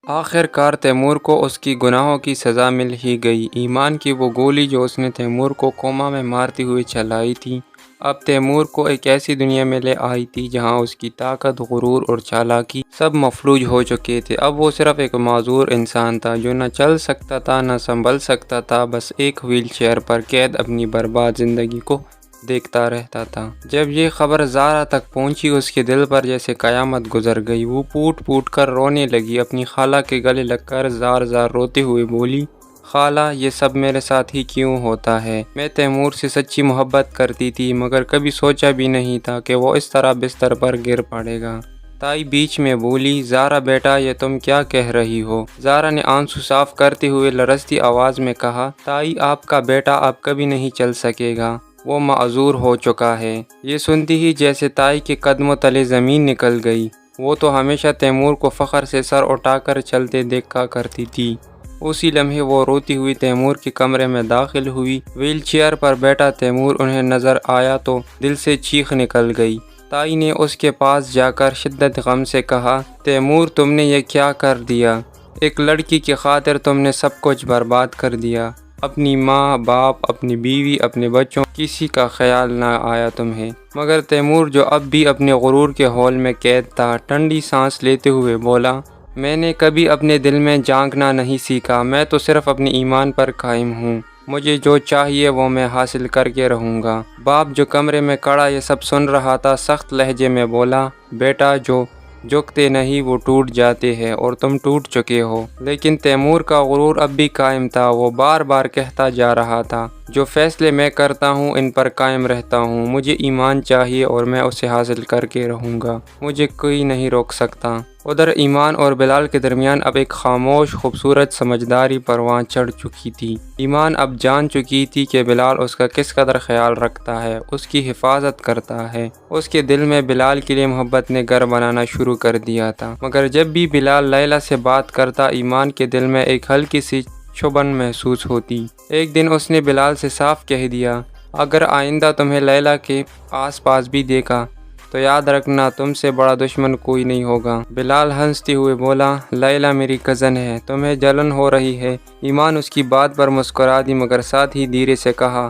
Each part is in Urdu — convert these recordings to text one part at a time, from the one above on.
آخر کار تیمور کو اس کی گناہوں کی سزا مل ہی گئی۔ ایمان کی وہ گولی جو اس نے تیمور کو کوما میں مارتی ہوئی چلائی تھی، اب تیمور کو ایک ایسی دنیا میں لے آئی تھی جہاں اس کی طاقت، غرور اور چالاکی سب مفلوج ہو چکے تھے۔ اب وہ صرف ایک معذور انسان تھا جو نہ چل سکتا تھا نہ سنبھل سکتا تھا، بس ایک وہیل چیئر پر قید اپنی برباد زندگی کو دیکھتا رہتا تھا۔ جب یہ خبر زارا تک پہنچی، اس کے دل پر جیسے قیامت گزر گئی۔ وہ پھوٹ پھوٹ کر رونے لگی، اپنی خالہ کے گلے لگ کر زار زار روتے ہوئے بولی، خالہ یہ سب میرے ساتھ ہی کیوں ہوتا ہے؟ میں تیمور سے سچی محبت کرتی تھی، مگر کبھی سوچا بھی نہیں تھا کہ وہ اس طرح بستر پر گر پڑے گا۔ تائی بیچ میں بولی، زارا بیٹا یہ تم کیا کہہ رہی ہو؟ زارا نے آنسو صاف کرتے ہوئے لرزتی آواز میں کہا، تائی آپ کا بیٹا اب کبھی نہیں چل سکے گا، وہ معذور ہو چکا ہے۔ یہ سنتی ہی جیسے تائی کے قدموں تلے زمین نکل گئی۔ وہ تو ہمیشہ تیمور کو فخر سے سر اٹھا کر چلتے دیکھا کرتی تھی۔ اسی لمحے وہ روتی ہوئی تیمور کے کمرے میں داخل ہوئی۔ ویل چیئر پر بیٹھا تیمور انہیں نظر آیا تو دل سے چیخ نکل گئی۔ تائی نے اس کے پاس جا کر شدت غم سے کہا، تیمور تم نے یہ کیا کر دیا؟ ایک لڑکی کی خاطر تم نے سب کچھ برباد کر دیا۔ اپنی ماں، باپ، اپنی بیوی، اپنے بچوں، کسی کا خیال نہ آیا تمہیں۔ مگر تیمور جو اب بھی اپنے غرور کے ہول میں قید تھا، ٹھنڈی سانس لیتے ہوئے بولا، میں نے کبھی اپنے دل میں جھانکنا نہیں سیکھا، میں تو صرف اپنے ایمان پر قائم ہوں، مجھے جو چاہیے وہ میں حاصل کر کے رہوں گا۔ باپ جو کمرے میں کھڑا یہ سب سن رہا تھا، سخت لہجے میں بولا، بیٹا جو جھکتے نہیں وہ ٹوٹ جاتے ہیں اور تم ٹوٹ چکے ہو۔ لیکن تیمور کا غرور اب بھی قائم تھا۔ وہ بار بار کہتا جا رہا تھا، جو فیصلے میں کرتا ہوں ان پر قائم رہتا ہوں، مجھے ایمان چاہیے اور میں اسے حاصل کر کے رہوں گا، مجھے کوئی نہیں روک سکتا۔ ادھر ایمان اور بلال کے درمیان اب ایک خاموش خوبصورت سمجھداری پروان چڑھ چکی تھی۔ ایمان اب جان چکی تھی کہ بلال اس کا کس قدر خیال رکھتا ہے، اس کی حفاظت کرتا ہے۔ اس کے دل میں بلال کے لیے محبت نے گھر بنانا شروع کر دیا تھا، مگر جب بھی بلال لیلی سے بات کرتا، ایمان کے دل میں ایک ہلکی سی چبھن محسوس ہوتی۔ ایک دن اس نے بلال سے صاف کہہ دیا، اگر آئندہ تمہیں لیلی کے آس پاس بھی دیکھا تو یاد رکھنا تم سے بڑا دشمن کوئی نہیں ہوگا۔ بلال ہنستے ہوئے بولا، لیلی میری کزن ہے، تمہیں جلن ہو رہی ہے؟ ایمان اس کی بات پر مسکرا دی، مگر ساتھ ہی دھیرے سے کہا،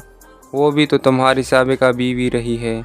وہ بھی تو تمہاری سابقہ بیوی رہی ہے۔